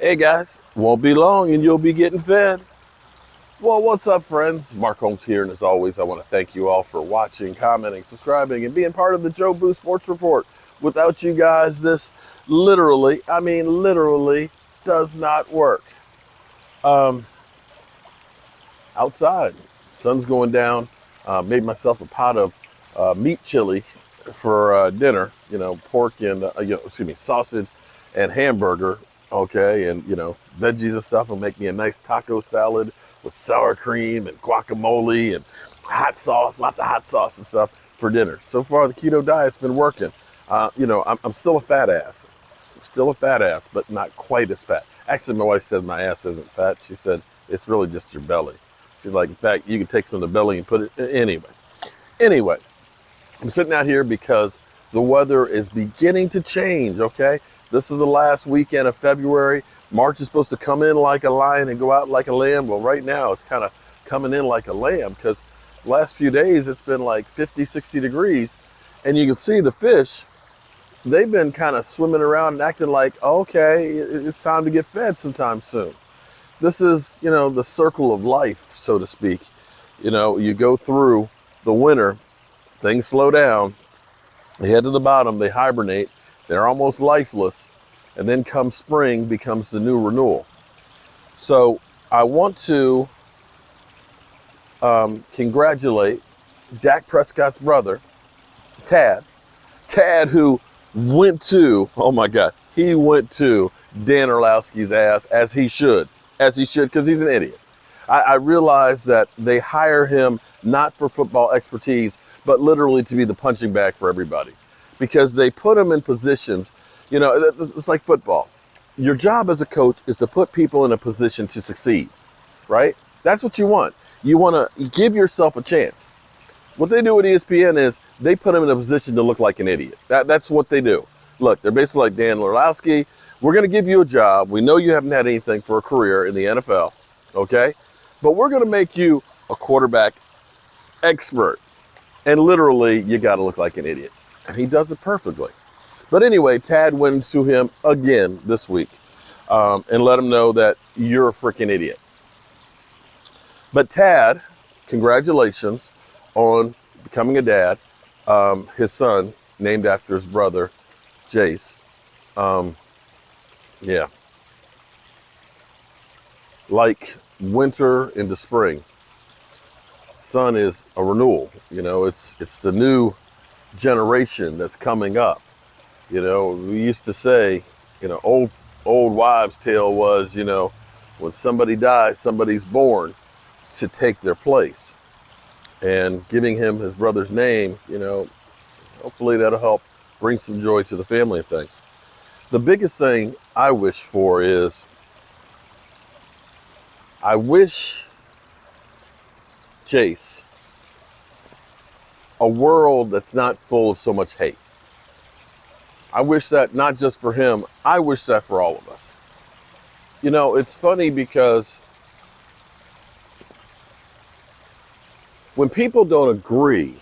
Hey guys, won't be long and you'll be getting fed. Well, what's up, friends? Mark Holmes here, and as always, I want to thank you all for watching, commenting, subscribing, and being part of the Joe Boo Sports Report. Without you guys, this literally does not work. Outside, sun's going down. Made myself a pot of meat chili for dinner. You know, pork and sausage and hamburger. Okay, and veggies and stuff will make me a nice taco salad with sour cream and guacamole and hot sauce, lots of hot sauce and stuff for dinner. So far, the keto diet's been working. I'm still a fat ass. I'm still a fat ass, but not quite as fat. Actually, my wife said my ass isn't fat. She said it's really just your belly. She's like, in fact, you can take some of the belly and put it anyway. Anyway, I'm sitting out here because the weather is beginning to change. Okay. This is the last weekend of February. March is supposed to come in like a lion and go out like a lamb. Well, right now it's kind of coming in like a lamb because the last few days it's been like 50, 60 degrees. And you can see the fish, they've been kind of swimming around and acting like, okay, it's time to get fed sometime soon. This is, the circle of life, so to speak. You go through the winter, things slow down, they head to the bottom, they hibernate. They're almost lifeless, and then come spring becomes the new renewal. So I want to congratulate Dak Prescott's brother, Tad. Tad, who went to, oh my God, he went to Dan Orlowski's ass as he should, because he's an idiot. I realize that they hire him not for football expertise, but literally to be the punching bag for everybody. Because they put them in positions, it's like football. Your job as a coach is to put people in a position to succeed, right? That's what you want. You want to give yourself a chance. What they do with ESPN is they put them in a position to look like an idiot. That's what they do. Look, they're basically like Dan Orlowski. We're going to give you a job. We know you haven't had anything for a career in the NFL, okay? But we're going to make you a quarterback expert. And literally, you got to look like an idiot. And he does it perfectly. But anyway, Tad went to him again this week and let him know that you're a freaking idiot. But Tad, congratulations on becoming a dad. His son, named after his brother, Jace. Yeah. Like winter into spring. Sun is a renewal. It's the new generation that's coming up. We used to say, old wives' tale was, when somebody dies, somebody's born to take their place. And giving him his brother's name, hopefully that'll help bring some joy to the family and things. The biggest thing I wish for is, I wish Jace a world that's not full of so much hate. I wish that not just for him, I wish that for all of us. It's funny because when people don't agree,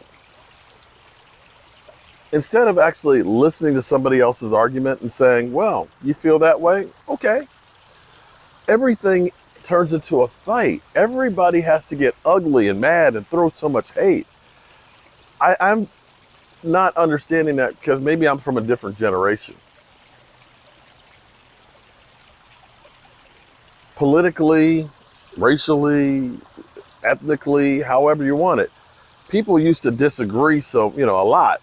instead of actually listening to somebody else's argument and saying, well, you feel that way? Okay. Everything turns into a fight. Everybody has to get ugly and mad and throw so much hate. I'm not understanding that because maybe I'm from a different generation. Politically, racially, ethnically, however you want it, people used to disagree a lot.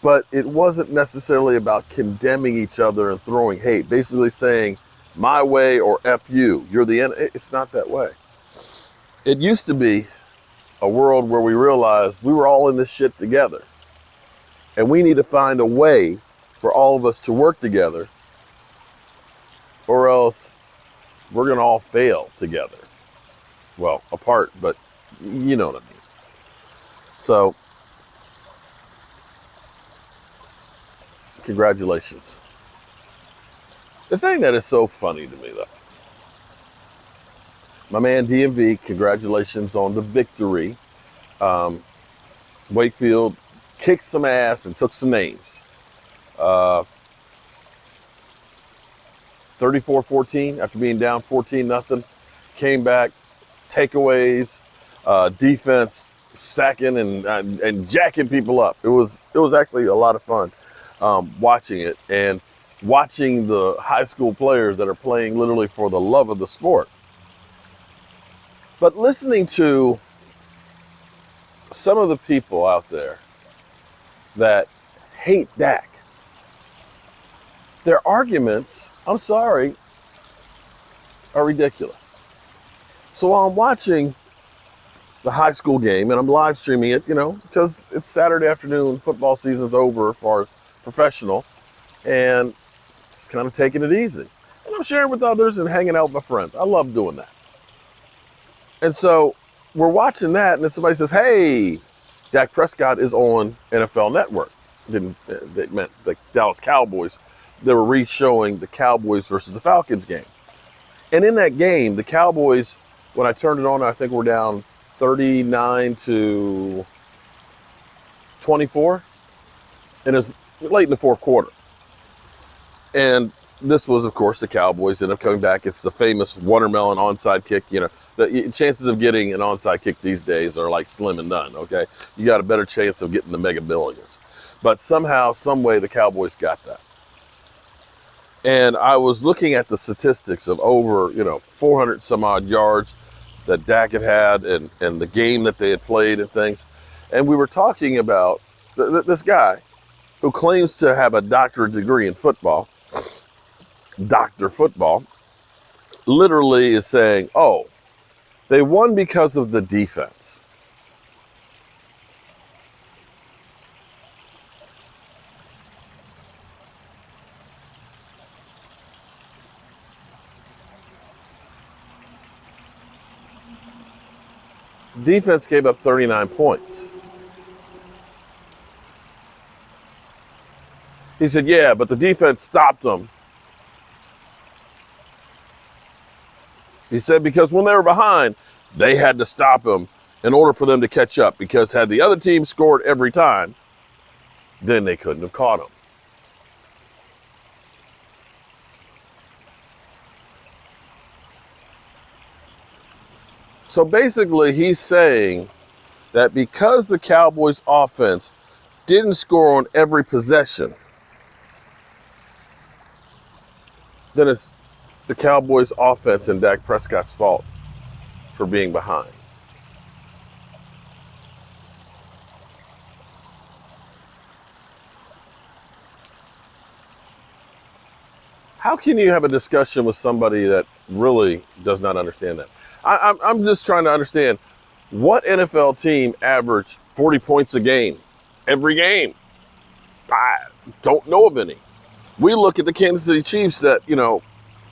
But it wasn't necessarily about condemning each other and throwing hate, basically saying my way or F you, you're the end. It's not that way. It used to be a world where we realized we were all in this shit together. And we need to find a way for all of us to work together, or else we're going to all fail together. Well, apart, but you know what I mean. So, congratulations. The thing that is so funny to me, though, my man DMV, congratulations on the victory. Wakefield kicked some ass and took some names. 34-14 after being down 14-0. Came back, takeaways, defense, sacking and jacking people up. It was actually a lot of fun watching it and watching the high school players that are playing literally for the love of the sport. But listening to some of the people out there that hate Dak, their arguments, I'm sorry, are ridiculous. So while I'm watching the high school game and I'm live streaming it, because it's Saturday afternoon, football season's over as far as professional, and just kind of taking it easy. And I'm sharing with others and hanging out with my friends. I love doing that. And so we're watching that, and then somebody says, hey, Dak Prescott is on NFL Network. They meant the Dallas Cowboys. They were re-showing the Cowboys versus the Falcons game. And in that game, the Cowboys, when I turned it on, I think we're down 39-24. And it's late in the fourth quarter. And this was, of course, the Cowboys end up coming back. It's the famous watermelon onside kick. The chances of getting an onside kick these days are like slim and none, okay? You got a better chance of getting the Mega Millions. But somehow, some way, the Cowboys got that. And I was looking at the statistics of over, 400 some odd yards that Dak had and the game that they had played and things. And we were talking about this guy who claims to have a doctorate degree in football, Dr. Football, literally is saying, oh, they won because of the defense. Defense gave up 39 points. He said, yeah, but the defense stopped them. He said because when they were behind, they had to stop them in order for them to catch up, because had the other team scored every time, then they couldn't have caught them. So basically, he's saying that because the Cowboys' offense didn't score on every possession, then it's the Cowboys' offense and Dak Prescott's fault for being behind. How can you have a discussion with somebody that really does not understand that? I'm just trying to understand, what NFL team averaged 40 points a game every game? I don't know of any. We look at the Kansas City Chiefs that,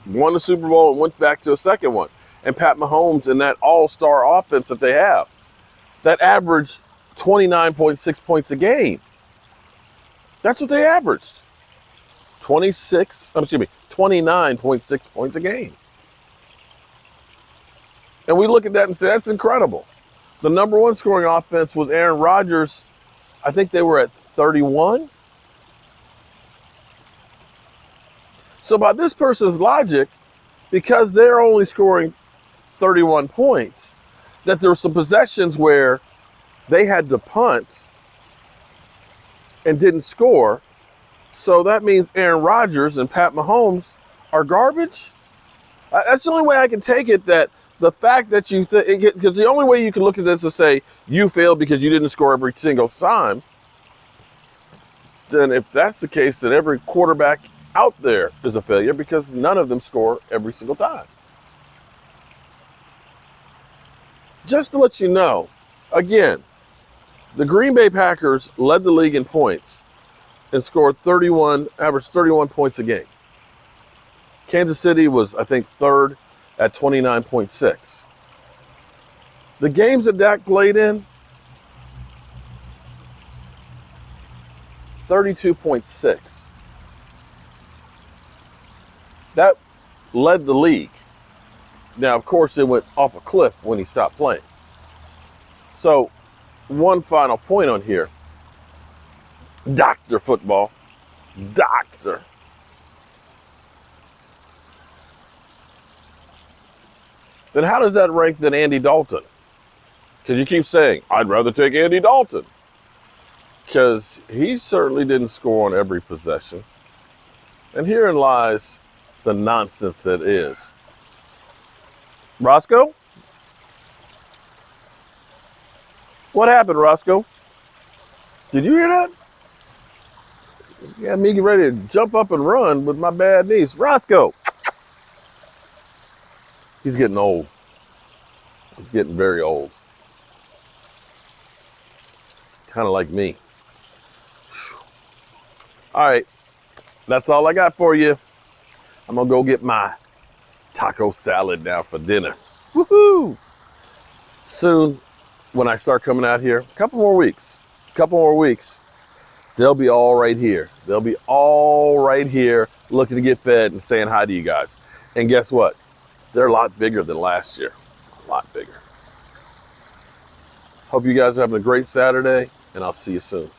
won the Super Bowl and went back to a second one. And Pat Mahomes and that all-star offense that they have that averaged 29.6 points a game. That's what they averaged. 29.6 points a game. And we look at that and say, that's incredible. The number one scoring offense was Aaron Rodgers. I think they were at 31. So by this person's logic, because they're only scoring 31 points, that there were some possessions where they had to punt and didn't score. So that means Aaron Rodgers and Pat Mahomes are garbage? That's the only way I can take it, that the fact that you because the only way you can look at this is say you failed because you didn't score every single time. Then if that's the case, then every quarterback out there is a failure, because none of them score every single time. Just to let you know, again, the Green Bay Packers led the league in points and averaged 31 points a game. Kansas City was, I think, third at 29.6. The games that Dak played in, 32.6. That led the league. Now, of course, it went off a cliff when he stopped playing. So, one final point on here. Dr. Football. Doctor. then how does that rank than Andy Dalton? Because you keep saying, I'd rather take Andy Dalton. Because he certainly didn't score on every possession. And herein lies the nonsense that is. Roscoe? What happened, Roscoe? Did you hear that? Yeah, me get ready to jump up and run with my bad knees. Roscoe! He's getting old. He's getting very old. Kind of like me. All right, that's all I got for you. I'm gonna go get my taco salad now for dinner. Woohoo! Soon, when I start coming out here, a couple more weeks, they'll be all right here. They'll be all right here looking to get fed and saying hi to you guys. And guess what? They're a lot bigger than last year. A lot bigger. Hope you guys are having a great Saturday, and I'll see you soon.